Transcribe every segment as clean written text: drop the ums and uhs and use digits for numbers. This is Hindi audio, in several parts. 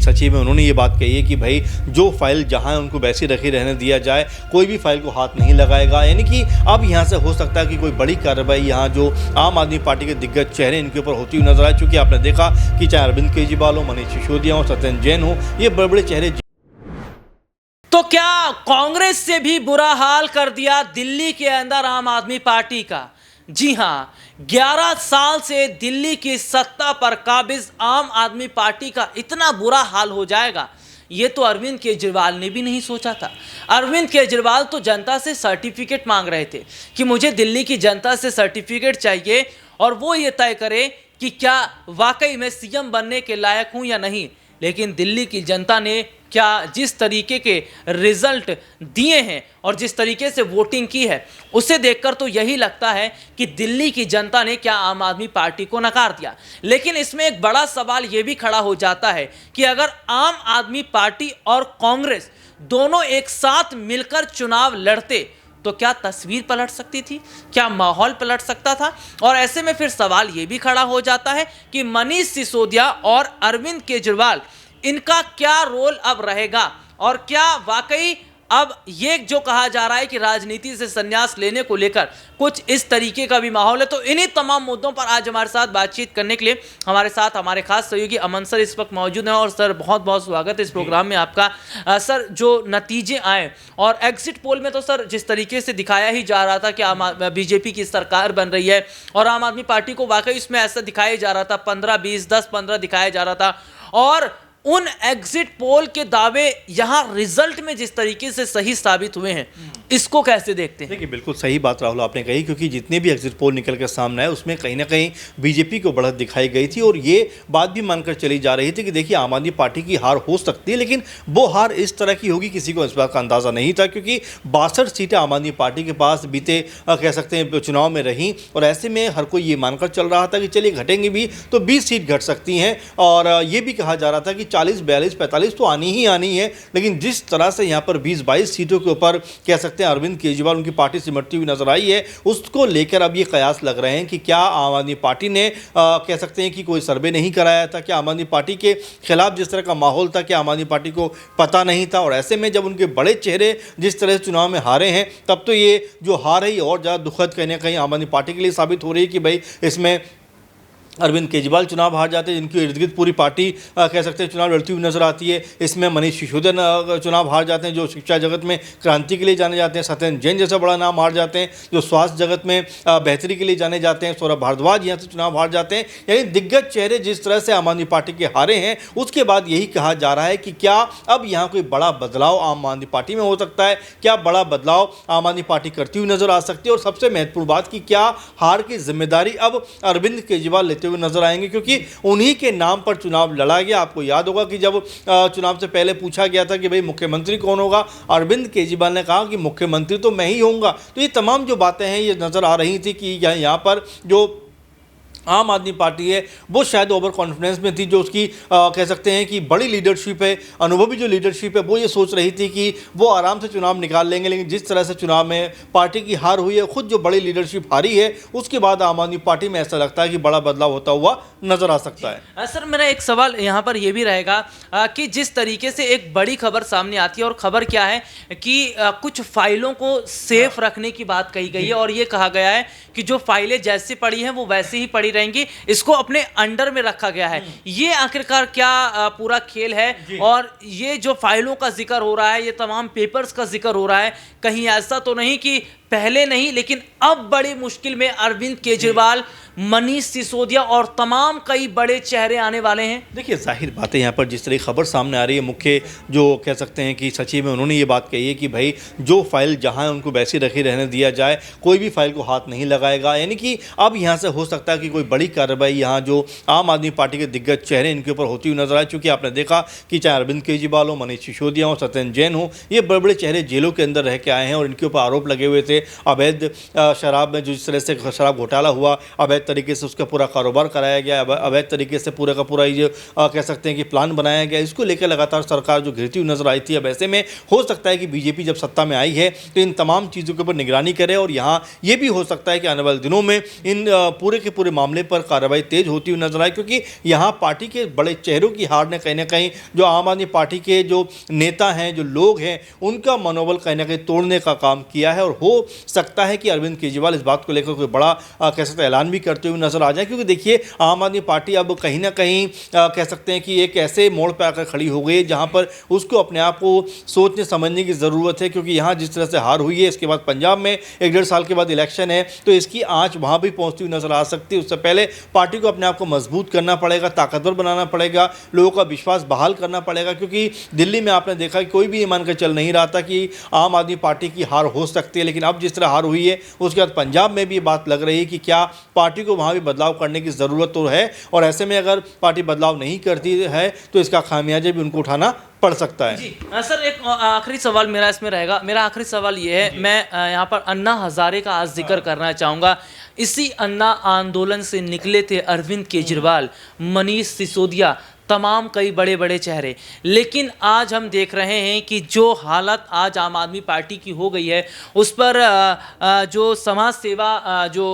सचिव हैं, उन्होंने ये बात कही है कि भाई जो फाइल जहां है उनको वैसे रखे रहने दिया जाए, कोई भी फाइल को हाथ नहीं लगाएगा। यानी कि अब यहां से हो सकता है कि कोई बड़ी कार्रवाई यहां जो आम आदमी पार्टी के दिग्गज चेहरे इनके ऊपर होती हुई नजर आए, चूँकि आपने देखा कि चाहे अरविंद केजरीवाल हो, मनीष सिसोदिया हो, सत्येंद्र जैन हो, ये बड़े बड़े चेहरे। तो क्या कांग्रेस से भी बुरा हाल कर दिया दिल्ली के अंदर आम आदमी पार्टी का? जी हां, 11 साल से दिल्ली की सत्ता पर काबिज आम आदमी पार्टी का इतना बुरा हाल हो जाएगा, ये तो अरविंद केजरीवाल ने भी नहीं सोचा था। अरविंद केजरीवाल तो जनता से सर्टिफिकेट मांग रहे थे कि मुझे दिल्ली की जनता से सर्टिफिकेट चाहिए और वो ये तय करे कि क्या वाकई मैं सीएम बनने के लायक हूं या नहीं। लेकिन दिल्ली की जनता ने क्या जिस तरीके के रिजल्ट दिए हैं और जिस तरीके से वोटिंग की है, उसे देखकर तो यही लगता है कि दिल्ली की जनता ने क्या आम आदमी पार्टी को नकार दिया। लेकिन इसमें एक बड़ा सवाल यह भी खड़ा हो जाता है कि अगर आम आदमी पार्टी और कांग्रेस दोनों एक साथ मिलकर चुनाव लड़ते तो क्या तस्वीर पलट सकती थी, क्या माहौल पलट सकता था। और ऐसे में फिर सवाल यह भी खड़ा हो जाता है कि मनीष सिसोदिया और अरविंद केजरीवाल, इनका क्या रोल अब रहेगा और क्या वाकई अब ये जो कहा जा रहा है कि राजनीति से संन्यास लेने को लेकर कुछ इस तरीके का भी माहौल है। तो इन्हीं तमाम मुद्दों पर आज हमारे साथ बातचीत करने के लिए हमारे साथ हमारे खास सहयोगी अमन सर इस वक्त मौजूद हैं। और सर बहुत बहुत स्वागत है इस प्रोग्राम में आपका। सर जो नतीजे आए और एग्जिट पोल में तो सर जिस तरीके से दिखाया ही जा रहा था कि बीजेपी की सरकार बन रही है और आम आदमी पार्टी को वाकई इसमें ऐसा दिखाया जा रहा था, 15-20, 10-15 दिखाया जा रहा था। और उन एग्जिट पोल के दावे यहां रिजल्ट में जिस तरीके से सही साबित हुए हैं, इसको कैसे देखते हैं? देखिए, बिल्कुल सही बात राहुल आपने कही, क्योंकि जितने भी एग्जिट पोल निकल कर सामने आए उसमें कहीं ना कहीं बीजेपी को बढ़त दिखाई गई थी। और ये बात भी मानकर चली जा रही थी कि देखिए आम आदमी पार्टी की हार हो सकती है, लेकिन वो हार इस तरह की होगी किसी को इस बात का अंदाजा नहीं था, क्योंकि 62 सीटें आम आदमी पार्टी के पास बीते कह सकते हैं चुनाव में रहीं। और ऐसे में हर कोई ये मानकर चल रहा था कि चलिए घटेंगे भी तो 20 सीट घट सकती हैं। और ये भी कहा जा रहा था कि 40, 42, 45 तो आनी ही आनी है। लेकिन जिस तरह से यहाँ पर 20-22 सीटों के ऊपर कह सकते हैं अरविंद केजरीवाल उनकी पार्टी सिमटती हुई नजर आई है, उसको लेकर अब ये कयास लग रहे हैं कि क्या आम आदमी पार्टी ने कह सकते हैं कि कोई सर्वे नहीं कराया था, क्या आम आदमी पार्टी के खिलाफ जिस तरह का माहौल था क्या आम आदमी पार्टी को पता नहीं था। और ऐसे में जब उनके बड़े चेहरे जिस तरह से चुनाव में हारे हैं, तब तो ये जो हार है ये और ज़्यादा दुखद कहीं ना कहीं आम आदमी पार्टी के लिए साबित हो रही है कि भाई इसमें अरविंद केजरीवाल चुनाव हार जाते हैं, जिनकी इर्द गिर्द पूरी पार्टी कह सकते हैं चुनाव लड़ती हुई नजर आती है। इसमें मनीष सिसोदिया चुनाव हार जाते हैं, जो शिक्षा जगत में क्रांति के लिए जाने जाते हैं। सत्येंद्र जैन जैसा बड़ा नाम हार जाते हैं, जो स्वास्थ्य जगत में बेहतरी के लिए जाने जाते हैं। सौरभ भारद्वाज यहाँ से चुनाव हार जाते हैं। यानी दिग्गज चेहरे जिस तरह से आम आदमी पार्टी के हारे हैं, उसके बाद यही कहा जा रहा है कि क्या अब यहाँ कोई बड़ा बदलाव आम आदमी पार्टी में हो सकता है, क्या बड़ा बदलाव आम आदमी पार्टी करती हुई नजर आ सकती है। और सबसे महत्वपूर्ण बात कि क्या हार की जिम्मेदारी अब अरविंद केजरीवाल लेते हुए नजर आएंगे, क्योंकि उन्हीं के नाम पर चुनाव लड़ा गया। आपको याद होगा कि जब चुनाव से पहले पूछा गया था कि भाई मुख्यमंत्री कौन होगा, अरविंद केजरीवाल ने कहा कि मुख्यमंत्री तो मैं ही होऊंगा। तो ये तमाम जो बातें हैं ये नजर आ रही थी कि यहाँ पर जो आम आदमी पार्टी है वो शायद ओवर कॉन्फिडेंस में थी, जो उसकी कह सकते हैं कि बड़ी लीडरशिप है, अनुभवी जो लीडरशिप है, वो ये सोच रही थी कि वो आराम से चुनाव निकाल लेंगे। लेकिन जिस तरह से चुनाव में पार्टी की हार हुई है, खुद जो बड़ी लीडरशिप हारी है, उसके बाद आम आदमी पार्टी में ऐसा लगता है कि बड़ा बदलाव होता हुआ नजर आ सकता है। सर मेरा एक सवाल यहाँ पर यह भी रहेगा कि जिस तरीके से एक बड़ी खबर सामने आती है, और खबर क्या है कि कुछ फाइलों को सेफ रखने की बात कही गई है और ये कहा गया है कि जो फाइलें जैसे पड़ी हैं वो वैसे ही पड़ी रहेंगी, इसको अपने अंडर में रखा गया है। ये आखिरकार क्या पूरा खेल है? और ये जो फाइलों का जिक्र हो रहा है, ये तमाम पेपर्स का जिक्र हो रहा है, कहीं ऐसा तो नहीं कि पहले नहीं लेकिन अब बड़ी मुश्किल में अरविंद केजरीवाल, मनीष सिसोदिया और तमाम कई बड़े चेहरे आने वाले हैं? देखिए, जाहिर बात है यहाँ पर जिस तरह खबर सामने आ रही है, मुख्य जो कह सकते हैं कि सचिव हैं, उन्होंने ये बात कही है कि भाई जो फाइल जहाँ है उनको वैसे रखे रहने दिया जाए, कोई भी फाइल को हाथ नहीं लगाएगा। यानी कि अब यहाँ से हो सकता है कि कोई बड़ी कार्रवाई यहाँ जो आम आदमी पार्टी के दिग्गज चेहरे इनके ऊपर होती हुई नजर आए, चूँकि आपने देखा कि चाहे अरविंद केजरीवाल हो, मनीष सिसोदिया हो, सत्येंद्र जैन हो, ये बड़े बड़े चेहरे जेलों के अंदर रह के आए हैं और इनके ऊपर आरोप लगे हुए थे अवैध शराब में, जिस तरह से शराब घोटाला हुआ, अवैध तरीके से उसका पूरा कारोबार कराया गया, अवैध तरीके से पूरा का पूरा ये कह सकते हैं कि प्लान बनाया गया। इसको लेकर लगातार सरकार जो घिरती हुई नजर आई थी। अब ऐसे में हो सकता है कि बीजेपी जब सत्ता में आई है तो इन तमाम चीज़ों के ऊपर निगरानी करे, और यहाँ ये भी हो सकता है कि आने वाले दिनों में इन पूरे के पूरे मामले पर कार्रवाई तेज होती हुई नजर आए, क्योंकि यहाँ पार्टी के बड़े चेहरों की हार ने कहीं ना कहीं जो आम आदमी पार्टी के जो नेता हैं, जो लोग हैं, उनका मनोबल कहीं ना कहीं तोड़ने का काम किया है। और हो सकता है कि अरविंद केजरीवाल इस बात को लेकर कोई बड़ा कह सकते हैं ऐलान भी करते हुए नजर आ जाए, क्योंकि देखिए आम आदमी पार्टी अब कहीं ना कहीं कह सकते हैं कि एक ऐसे मोड़ पर आकर खड़ी हो गई है जहां पर उसको अपने आप को सोचने समझने की ज़रूरत है। क्योंकि यहाँ जिस तरह से हार हुई है, इसके बाद पंजाब में 1-1.5 साल के बाद इलेक्शन है, तो इसकी आंच वहाँ भी पहुँचती हुई नजर आ सकती है। उससे पहले पार्टी को अपने आप को मजबूत करना पड़ेगा, ताकतवर बनाना पड़ेगा, लोगों का विश्वास बहाल करना पड़ेगा। क्योंकि दिल्ली में आपने देखा कि कोई भी ये मानकर चल नहीं रहा था कि आम आदमी पार्टी की हार हो सकती है, लेकिन अब जिस तरह हार हुई है उसके बाद पंजाब में भी ये बात लग रही है कि क्या पार्टी को वहाँ भी बदलाव करने की ज़रूरत तो है, और ऐसे में अगर पार्टी बदलाव नहीं करती है तो इसका खामियाजा भी उनको उठाना पड़ सकता है। जी सर, एक आखिरी सवाल मेरा इसमें रहेगा। मेरा आखिरी सवाल ये है, मैं यहाँ पर अन्ना हजारे का आज जिक्र करना चाहूँगा। इसी अन्ना आंदोलन से निकले थे अरविंद केजरीवाल, मनीष सिसोदिया, तमाम कई बड़े बड़े चेहरे, लेकिन आज हम देख रहे हैं कि जो हालत आज आम आदमी पार्टी की हो गई है उस पर जो समाज सेवा जो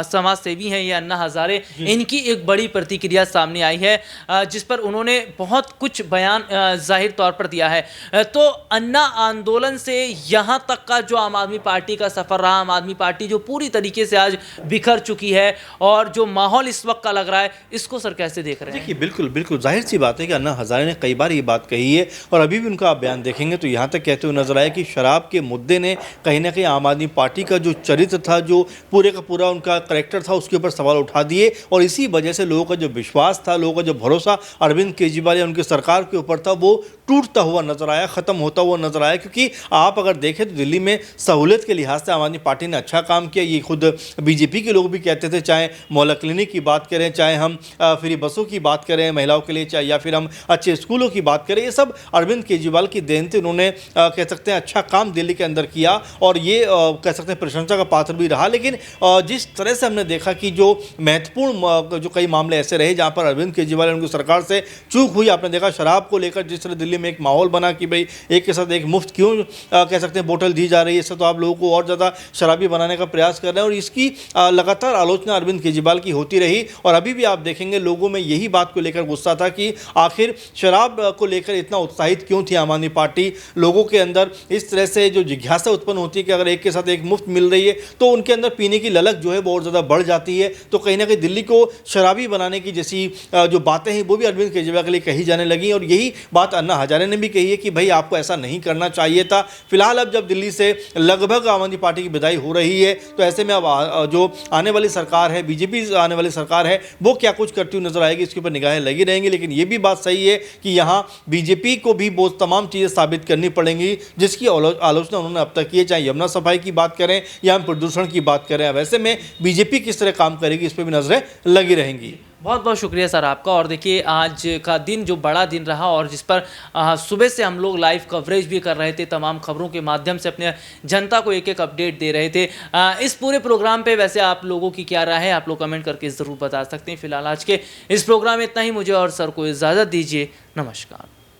समाज सेवी हैं ये अन्ना हजारे, इनकी एक बड़ी प्रतिक्रिया सामने आई है, जिस पर उन्होंने बहुत कुछ बयान जाहिर तौर पर दिया है। तो अन्ना आंदोलन से यहाँ तक का जो आम आदमी पार्टी का सफ़र रहा, आम आदमी पार्टी जो पूरी तरीके से आज बिखर चुकी है और जो माहौल इस वक्त का लग रहा है, इसको सर कैसे देख रहे हैं? देखिए बिल्कुल बिल्कुल जाहिर सी बात है कि अन्ना हजारे ने कई बार ये बात कही है, और अभी भी उनका आप बयान देखेंगे तो यहाँ तक कहते हुए नजर आया कि शराब के मुद्दे ने कहीं ना कहीं आम आदमी पार्टी का जो चरित्र था, जो पूरे का पूरा उनका करेक्टर था, उसके ऊपर सवाल उठा दिए। और इसी वजह से लोगों का जो विश्वास था, लोगों का जो भरोसा अरविंद केजरीवाल या उनकी सरकार के ऊपर था, वो टूटता हुआ नजर आया, ख़त्म होता हुआ नजर आया। क्योंकि आप अगर देखें तो दिल्ली में सहूलियत के लिहाज से आम आदमी पार्टी ने अच्छा काम किया। ये खुद बीजेपी के लोग भी कहते थे, चाहे मोहल्ला क्लिनिक की बात करें, चाहे हम फ्री बसों की बात करें महिलाओं के लिए, चाहे या फिर हम अच्छे स्कूलों की बात करें, ये सब अरविंद केजरीवाल की देन थी। उन्होंने कह सकते हैं अच्छा काम दिल्ली के अंदर किया, और ये कह सकते हैं प्रशंसा का पात्र भी रहा। लेकिन जिस तरह से हमने देखा कि जो महत्वपूर्ण जो कई मामले ऐसे रहे जहाँ पर अरविंद केजरीवाल उनकी सरकार से चूक हुई, आपने देखा शराब को लेकर जिस तरह दिल्ली में एक माहौल बना कि भाई एक के साथ एक मुफ्त क्यों कह सकते हैं बोतल दी जा रही है, इससे तो आप लोगों को और ज़्यादा शराबी बनाने का प्रयास कर रहे हैं। और इसकी लगातार आलोचना अरविंद केजरीवाल की होती रही, और अभी भी आप देखेंगे लोगों में यही बात को लेकर गुस्सा था कि आखिर शराब को लेकर इतना उत्साहित क्यों थी आम आदमी पार्टी। लोगों के अंदर इस तरह से जो जिज्ञासा उत्पन्न होती है कि अगर एक के साथ एक मुफ्त मिल रही है तो उनके अंदर पीने की ललक जो है बहुत ज़्यादा बढ़ जाती है। तो कहीं ना कहीं दिल्ली को शराबी बनाने की जैसी जो बातें हैं वो भी अरविंद केजरीवाल के लिए कही जाने लगी, और यही बात अन्ना हजारे ने भी कही है कि भाई आपको ऐसा नहीं करना चाहिए था। फिलहाल अब जब दिल्ली से लगभग आम आदमी पार्टी की विदाई हो रही है, तो ऐसे में अब जो आने वाली सरकार है, बीजेपी आने वाली सरकार है, वो क्या कुछ करती हुई नजर आएगी, इसके ऊपर निगाहें लगी रहेंगी। लेकिन ये भी बात सही है कि यहाँ बीजेपी को भी बहुत तमाम चीज़ें साबित करनी पड़ेंगी जिसकी आलोचना उन्होंने अब तक की है, चाहे यमुना सफाई की बात करें या हम प्रदूषण की बात करें। वैसे में बीजेपी किस तरह काम करेगी इस पर भी नजरें लगी रहेंगी। बहुत बहुत शुक्रिया सर आपका। और देखिए आज का दिन जो बड़ा दिन रहा और जिस पर सुबह से हम लोग लाइव कवरेज भी कर रहे थे, तमाम खबरों के माध्यम से अपने जनता को एक एक अपडेट दे रहे थे। इस पूरे प्रोग्राम पे वैसे आप लोगों की क्या राय है, आप लोग कमेंट करके ज़रूर बता सकते हैं। फिलहाल आज के इस प्रोग्राम में इतना ही। मुझे और सर को इजाज़त दीजिए। नमस्कार।